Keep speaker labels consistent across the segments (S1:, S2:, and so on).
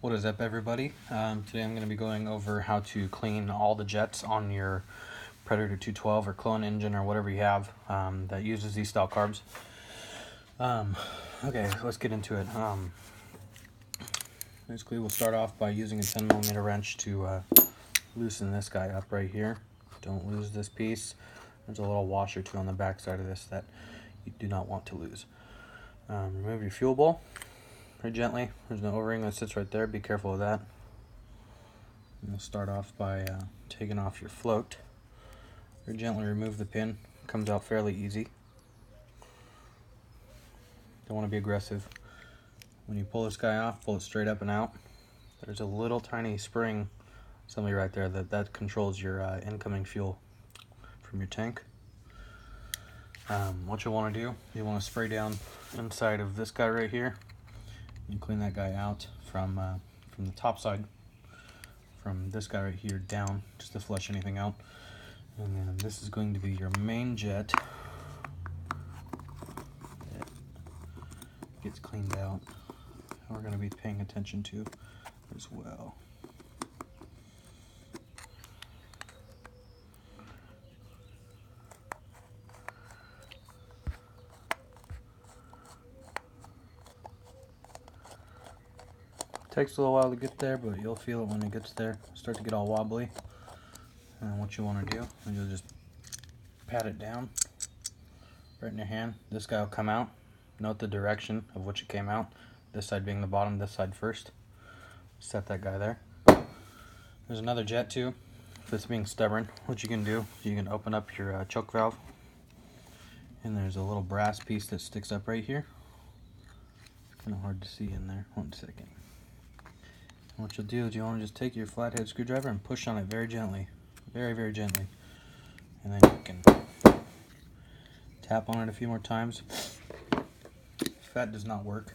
S1: What is up, everybody? Today I'm going to be going over how to clean all the jets on your Predator 212 or clone engine or whatever you have that uses these style carbs. Okay, let's get into it. Basically, we'll start off by using a 10mm wrench to loosen this guy up right here. Don't lose this piece. There's a little washer or two on the back side of this that you do not want to lose. Remove your fuel bowl very gently. There's no O-ring that sits right there. Be careful of that. And we'll start off by taking off your float. Very gently remove the pin. It comes out fairly easy. Don't want to be aggressive. When you pull this guy off, pull it straight up and out. There's a little tiny spring assembly right there that controls your incoming fuel from your tank. What you want to do, you want to spray down inside of this guy right here. You clean that guy out from the top side, from this guy right here down, just to flush anything out. And then this is going to be your main jet. It gets cleaned out. We're going to be paying attention to as well. Takes a little while to get there, but you'll feel it when it gets there. Start to get all wobbly. And what you want to do is you'll just pat it down right in your hand. This guy will come out. Note the direction of which it came out. This side being the bottom, this side first. Set that guy there. There's another jet too. If it's being stubborn, what you can do, you can open up your choke valve. And there's a little brass piece that sticks up right here. It's kind of hard to see in there. 1 second. What you'll do is you want to just take your flathead screwdriver and push on it very gently. Very, very gently. And then you can tap on it a few more times. If that does not work,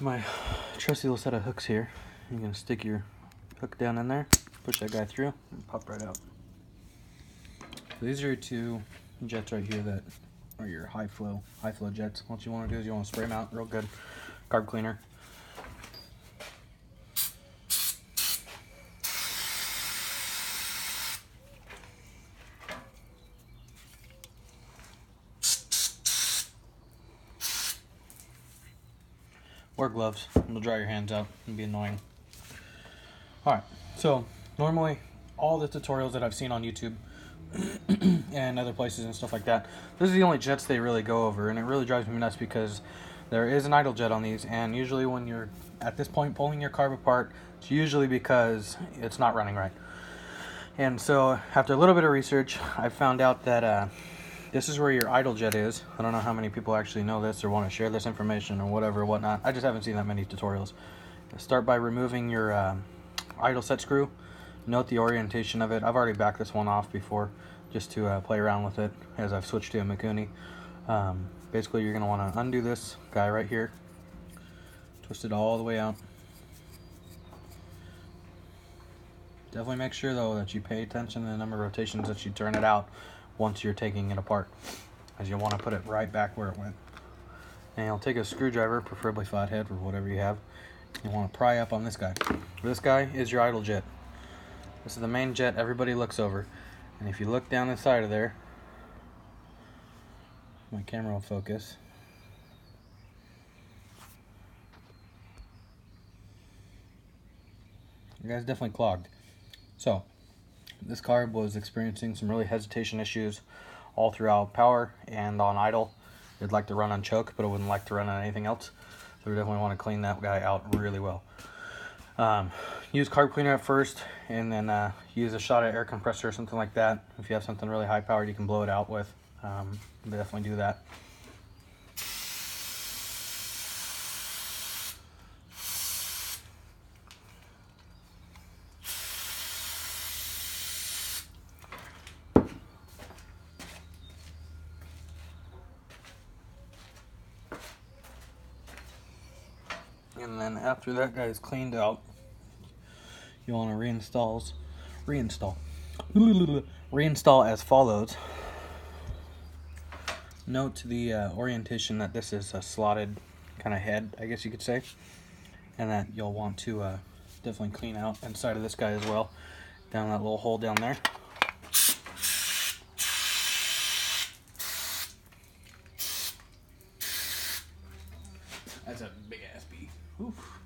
S1: my trusty little set of hooks here. You're going to stick your hook down in there, push that guy through, and pop right out. So these are your two jets right here that are your high flow jets. What you want to do is you want to spray them out real good. Carb cleaner. Wear gloves. It'll dry your hands out and be annoying. Alright, so normally all the tutorials that I've seen on YouTube and other places and stuff like that, this is the only jets they really go over, and it really drives me nuts because there is an idle jet on these, and usually when you're at this point pulling your carb apart, it's usually because it's not running right. And so after a little bit of research, I found out that this is where your idle jet is. I don't know how many people actually know this or want to share this information or whatever, whatnot. I just haven't seen that many tutorials. Start by removing your idle set screw. Note the orientation of it. I've already backed this one off before just to play around with it as I've switched to a Mikuni. Basically, you're going to want to undo this guy right here. Twist it all the way out. Definitely make sure, though, that you pay attention to the number of rotations that you turn it out once you're taking it apart, as you want to put it right back where it went. And you'll take a screwdriver, preferably flathead or whatever you have. You want to pry up on this guy. This guy is your idle jet. This is the main jet everybody looks over. And if you look down inside of there, my camera will focus. The guy's definitely clogged. So, this carb was experiencing some really hesitation issues all throughout power and on idle. It'd like to run on choke, but it wouldn't like to run on anything else. So we definitely want to clean that guy out really well. Use carb cleaner at first, and then use a shot at air compressor or something like that. If you have something really high powered, you can blow it out with. Definitely do that. And then after that guy is cleaned out, you want to reinstall as follows. Note the orientation that this is a slotted kind of head, I guess you could say, and that you'll want to definitely clean out inside of this guy as well, down that little hole down there. That's a big ass bee. Oof.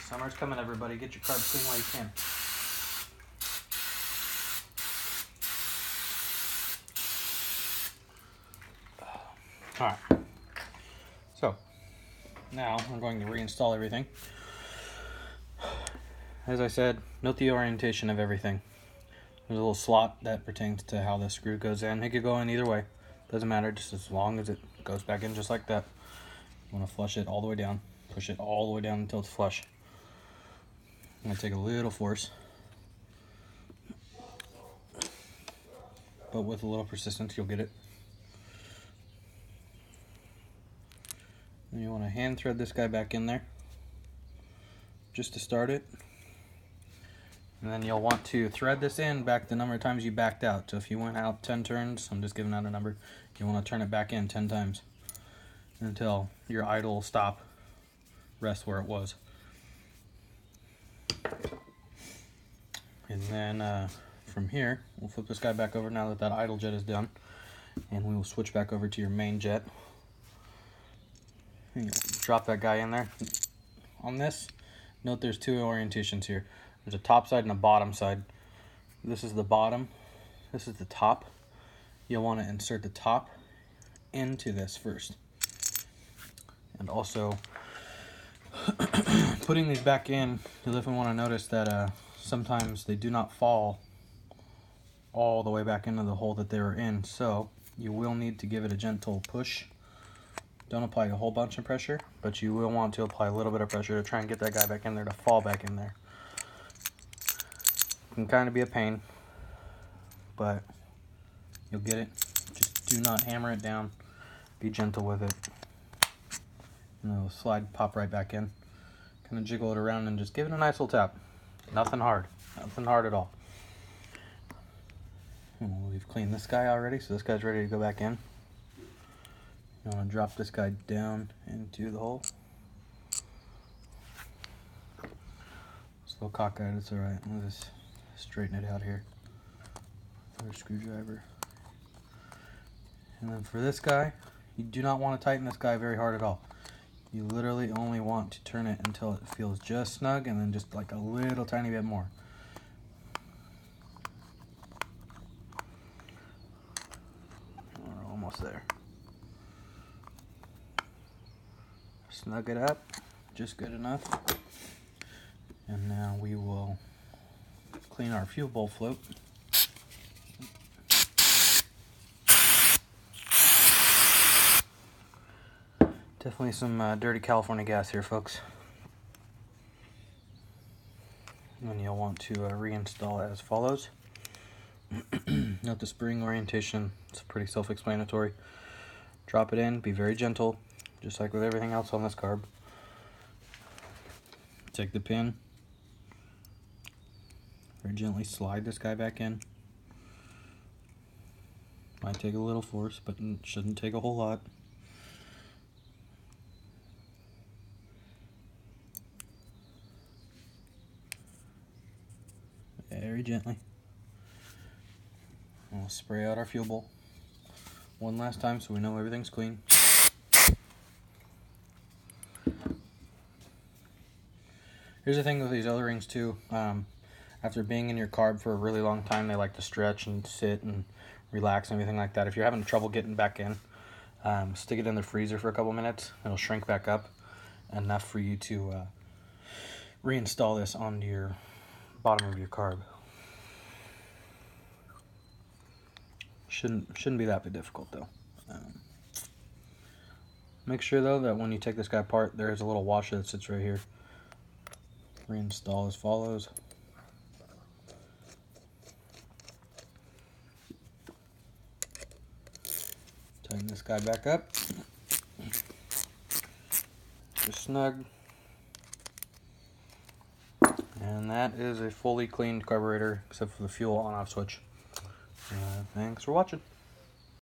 S1: Summer's coming, everybody. Get your carbs clean while you can. Alright, so now I'm going to reinstall everything. As I said, note the orientation of everything. There's a little slot that pertains to how the screw goes in. It could go in either way. Doesn't matter, just as long as it goes back in just like that. You want to flush it all the way down. Push it all the way down until it's flush. I'm going to take a little force, but with a little persistence you'll get it. And you want to hand thread this guy back in there just to start it. And then you'll want to thread this in back the number of times you backed out. So if you went out 10 turns, I'm just giving out a number, you want to turn it back in 10 times until your idle will stop, rest where it was. And then from here, we'll flip this guy back over now that that idle jet is done. And we will switch back over to your main jet. And you'll drop that guy in there. On this, note there's two orientations here. There's a top side and a bottom side. This is the bottom, this is the top. You'll want to insert the top into this first. And also, putting these back in, you'll definitely want to notice that sometimes they do not fall all the way back into the hole that they were in. So you will need to give it a gentle push. Don't apply a whole bunch of pressure, but you will want to apply a little bit of pressure to try and get that guy back in there to fall back in there. It can kind of be a pain, but you'll get it. Just do not hammer it down. Be gentle with it. And it'll slide, pop right back in. Kind of jiggle it around and just give it a nice little tap. Nothing hard. Nothing hard at all. And we've cleaned this guy already, so this guy's ready to go back in. You want to drop this guy down into the hole. It's a little cockeyed, it's alright. We'll just straighten it out here with a screwdriver. And then for this guy, you do not want to tighten this guy very hard at all. You literally only want to turn it until it feels just snug, and then just like a little tiny bit more. We're almost there. Snug it up, just good enough. And now we will clean our fuel bowl float. Definitely some dirty California gas here, folks. And you'll want to reinstall as follows. Note the spring orientation, it's pretty self-explanatory. Drop it in, be very gentle, just like with everything else on this carb. Take the pin, very gently slide this guy back in. Might take a little force, but it shouldn't take a whole lot. Very gently. We'll spray out our fuel bowl one last time so we know everything's clean. Here's the thing with these O-rings too. After being in your carb for a really long time, they like to stretch and sit and relax and everything like that. If you're having trouble getting back in, stick it in the freezer for a couple minutes. It'll shrink back up enough for you to reinstall this onto your bottom of your carb. Shouldn't be that difficult though. Make sure though that when you take this guy apart, there is a little washer that sits right here. Reinstall as follows. Tighten this guy back up. Just snug. And that is a fully cleaned carburetor except for the fuel on-off switch. Thanks for watching.